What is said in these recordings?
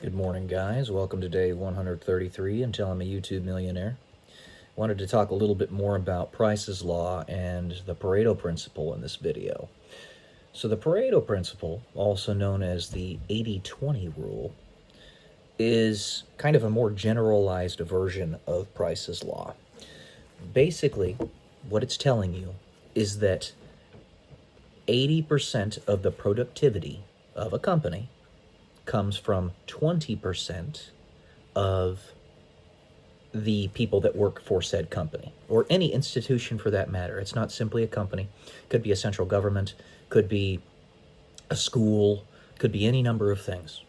Good morning, guys. Welcome to day 133 until I'm a YouTube millionaire. Wanted to talk a little bit more about Price's Law and the Pareto Principle in this video. So the Pareto Principle, also known as the 80-20 rule, is kind of a more generalized version of Price's Law. Basically, what it's telling you is that 80% of the productivity of a company comes from 20% of the people that work for said company, or any institution for that matter. It's not simply a company. Could be a central government, could be a school, could be any number of things.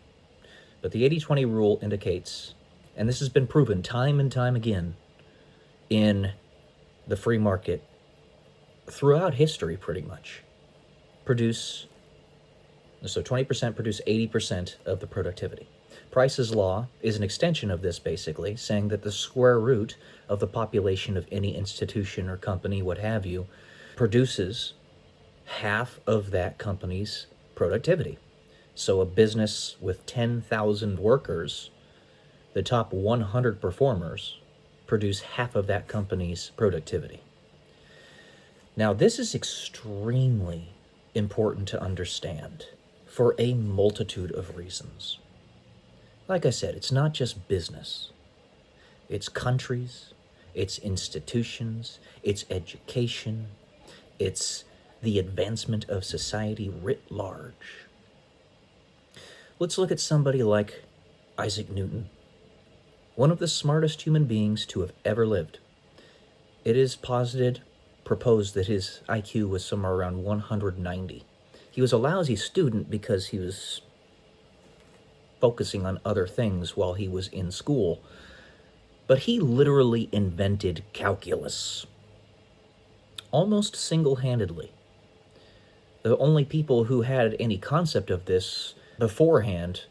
But the 80-20 rule indicates, and this has been proven time and time again in the free market throughout history pretty much, so 20% produce 80% of the productivity. Price's Law is an extension of this, basically, saying that the square root of the population of any institution or company, what have you, produces half of that company's productivity. So a business with 10,000 workers, the top 100 performers produce half of that company's productivity. Now, this is extremely important to understand for a multitude of reasons. Like I said, it's not just business. It's countries, it's institutions, it's education, it's the advancement of society writ large. Let's look at somebody like Isaac Newton, one of the smartest human beings to have ever lived. It is proposed that his IQ was somewhere around 190. He was a lousy student because he was focusing on other things while he was in school. But he literally invented calculus, almost single-handedly. The only people who had any concept of this beforehand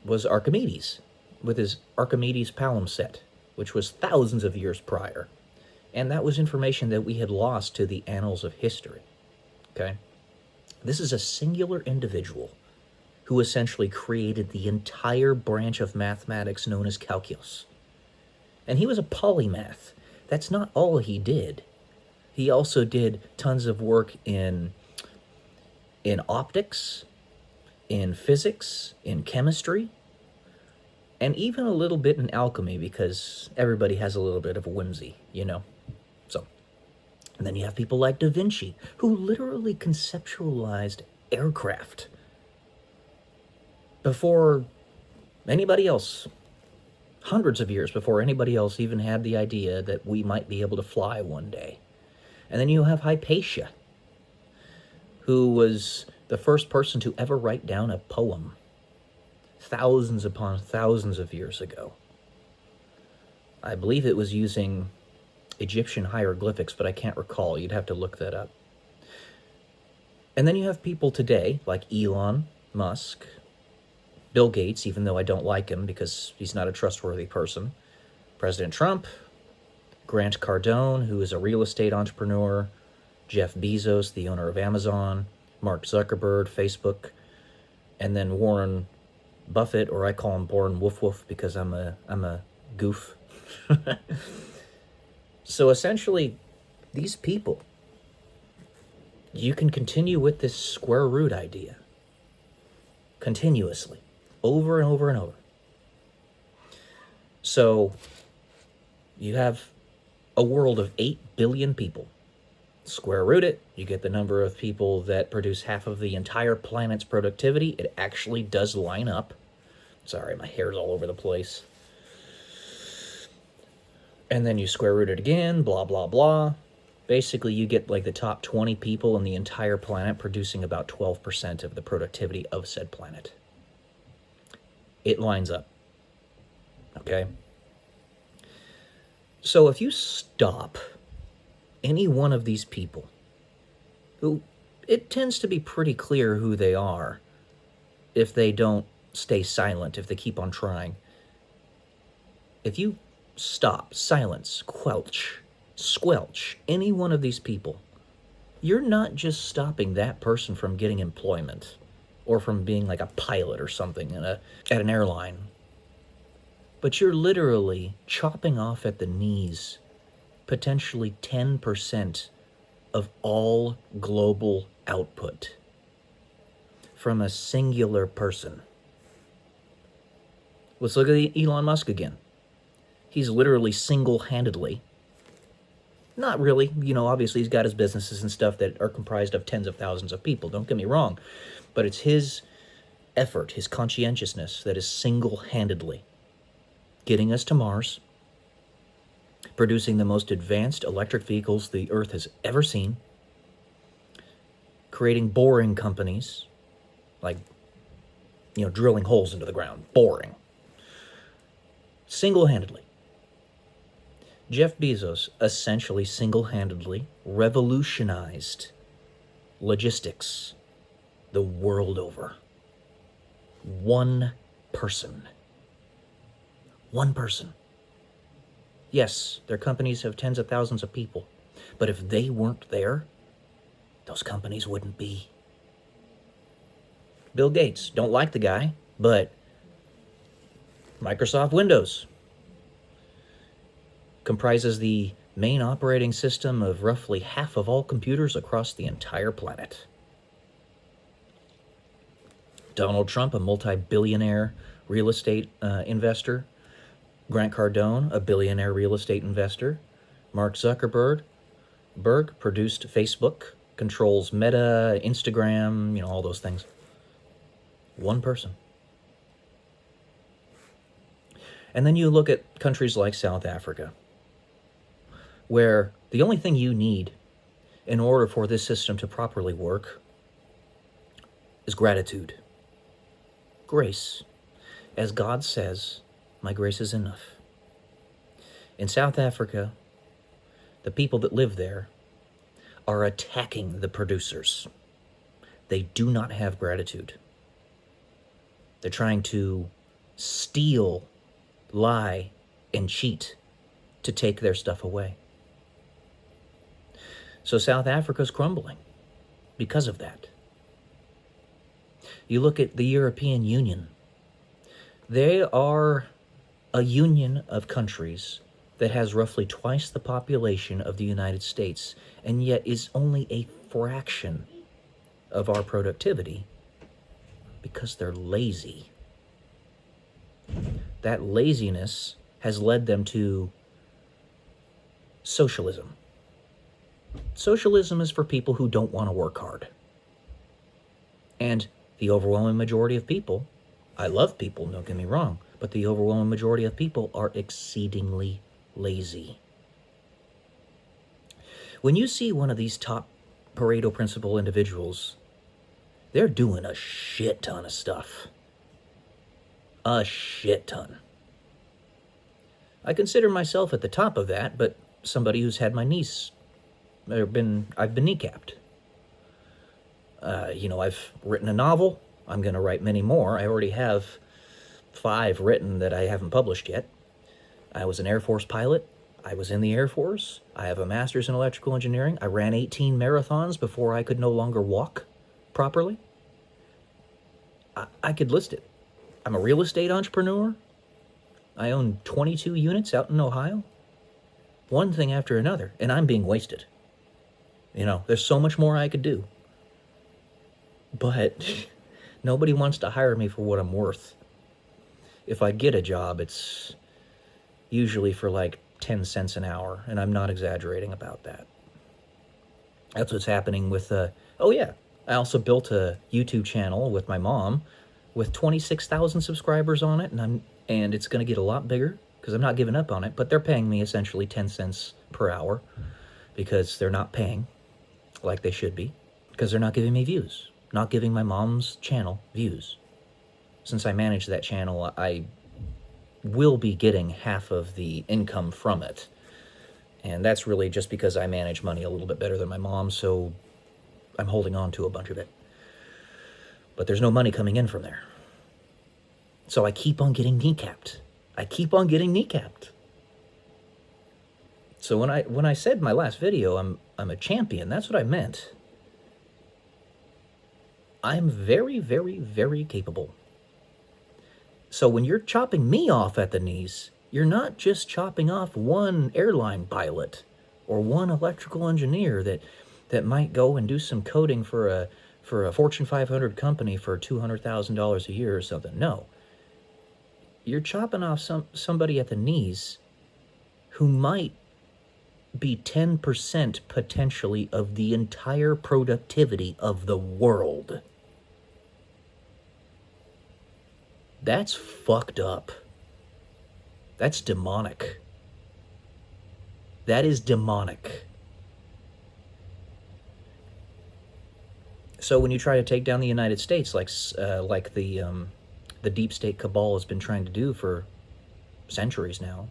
was Archimedes, with his Archimedes palimpsest, which was thousands of years prior. And that was information that we had lost to the annals of history, okay? This is a singular individual who essentially created the entire branch of mathematics known as calculus. And he was a polymath. That's not all he did. He also did tons of work in optics, in physics, in chemistry, and even a little bit in alchemy, because everybody has a little bit of a whimsy, you know? And then you have people like Da Vinci, who literally conceptualized aircraft before anybody else, hundreds of years before anybody else even had the idea that we might be able to fly one day. And then you have Hypatia, who was the first person to ever write down a poem thousands upon thousands of years ago. I believe it was using Egyptian hieroglyphics, but I can't recall. You'd have to look that up. And then you have people today like Elon Musk, Bill Gates, even though I don't like him because he's not a trustworthy person, President Trump, Grant Cardone, who is a real estate entrepreneur, Jeff Bezos, the owner of Amazon, Mark Zuckerberg, Facebook, and then Warren Buffett, or I call him Warren Woof Woof because I'm a goof. So essentially, these people, you can continue with this square root idea continuously, over and over and over. So you have a world of 8 billion people. Square root it, you get the number of people that produce half of the entire planet's productivity. It actually does line up. Sorry, my hair's all over the place. And then you square root it again, blah, blah, blah. Basically, you get like the top 20 people on the entire planet producing about 12% of the productivity of said planet. It lines up. Okay? So if you stop any one of these people, who it tends to be pretty clear who they are if they don't stay silent, if they keep on trying. If you stop, silence, squelch any one of these people, you're not just stopping that person from getting employment. or from being like a pilot or something at an airline. But you're literally chopping off at the knees potentially 10% of all global output from a singular person. Let's look at Elon Musk again. He's literally single-handedly, not really, obviously he's got his businesses and stuff that are comprised of tens of thousands of people, don't get me wrong, but it's his effort, his conscientiousness that is single-handedly getting us to Mars, producing the most advanced electric vehicles the Earth has ever seen, creating boring companies, like, drilling holes into the ground, boring. Single-handedly. Jeff Bezos essentially single-handedly revolutionized logistics the world over. One person. One person. Yes, their companies have tens of thousands of people, but if they weren't there, those companies wouldn't be. Bill Gates, don't like the guy, but Microsoft Windows comprises the main operating system of roughly half of all computers across the entire planet. Donald Trump, a multi-billionaire real estate investor. Grant Cardone, a billionaire real estate investor. Mark Zuckerberg produced Facebook, controls Meta, Instagram, all those things. One person. And then you look at countries like South Africa, where the only thing you need in order for this system to properly work is gratitude. Grace. As God says, my grace is enough. In South Africa, the people that live there are attacking the producers. They do not have gratitude. They're trying to steal, lie, and cheat to take their stuff away. So South Africa's crumbling because of that. You look at the European Union. They are a union of countries that has roughly twice the population of the United States, and yet is only a fraction of our productivity because they're lazy. That laziness has led them to socialism. Socialism is for people who don't want to work hard. And the overwhelming majority of people, I love people, don't get me wrong, but the overwhelming majority of people are exceedingly lazy. When you see one of these top Pareto Principle individuals, they're doing a shit ton of stuff. A shit ton. I consider myself at the top of that, but somebody who's had my knees, I've been kneecapped. I've written a novel. I'm going to write many more. I already have 5 written that I haven't published yet. I was an Air Force pilot. I was in the Air Force. I have a master's in electrical engineering. I ran 18 marathons before I could no longer walk properly. I could list it. I'm a real estate entrepreneur. I own 22 units out in Ohio. One thing after another, and I'm being wasted. There's so much more I could do. But nobody wants to hire me for what I'm worth. If I get a job, it's usually for like 10 cents an hour, and I'm not exaggerating about that. That's what's happening with, I also built a YouTube channel with my mom with 26,000 subscribers on it, and it's going to get a lot bigger because I'm not giving up on it, but they're paying me essentially 10 cents per hour because they're not paying like they should be, because they're not giving me views, not giving my mom's channel views. Since I manage that channel, I will be getting half of the income from it. And that's really just because I manage money a little bit better than my mom, so I'm holding on to a bunch of it. But there's no money coming in from there. So I keep on getting kneecapped. So when I said in my last video, I'm a champion, that's what I meant. I'm very, very, very capable. So when you're chopping me off at the knees, you're not just chopping off one airline pilot or one electrical engineer that might go and do some coding for a Fortune 500 company for $200,000 a year or something. No. You're chopping off somebody at the knees who might be 10% potentially of the entire productivity of the world. That's fucked up. That's demonic. That is demonic. So when you try to take down the United States, like the deep state cabal has been trying to do for centuries now,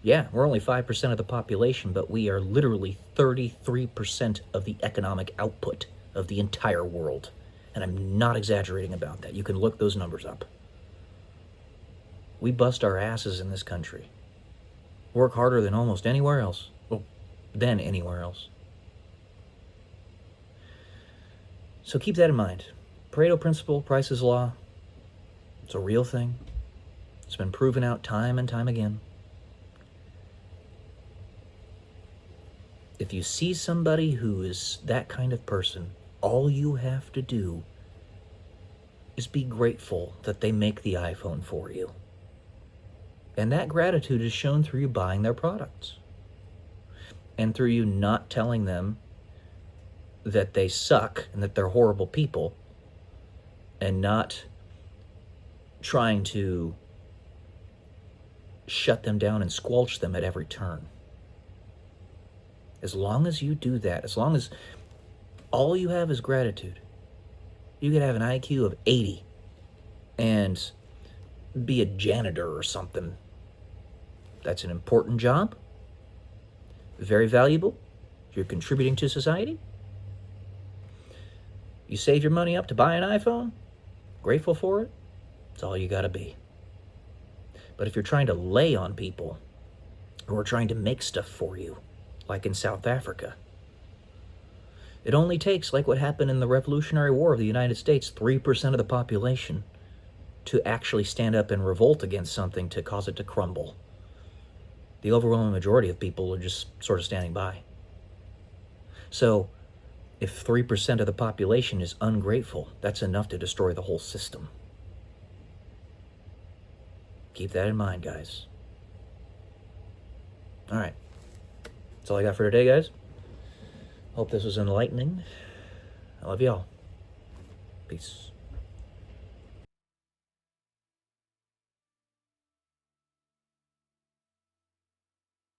yeah, we're only 5% of the population, but we are literally 33% of the economic output of the entire world. And I'm not exaggerating about that. You can look those numbers up. We bust our asses in this country. Work harder than almost anywhere else. Well, than anywhere else. So keep that in mind. Pareto principle, Price's law, it's a real thing. It's been proven out time and time again. If you see somebody who is that kind of person, all you have to do is be grateful that they make the iPhone for you. And that gratitude is shown through you buying their products. And through you not telling them that they suck and that they're horrible people, and not trying to shut them down and squelch them at every turn. As long as you do that, as long as all you have is gratitude, you could have an IQ of 80 and be a janitor or something. That's an important job, very valuable. You're contributing to society. You save your money up to buy an iPhone, grateful for it. It's all you gotta be. But if you're trying to lay on people who are trying to make stuff for you, like in South Africa, it only takes, like what happened in the Revolutionary War of the United States, 3% of the population to actually stand up and revolt against something to cause it to crumble. The overwhelming majority of people are just sort of standing by. So if 3% of the population is ungrateful, that's enough to destroy the whole system. Keep that in mind, guys. All right. That's all I got for today, guys. Hope this was enlightening. I love y'all. Peace.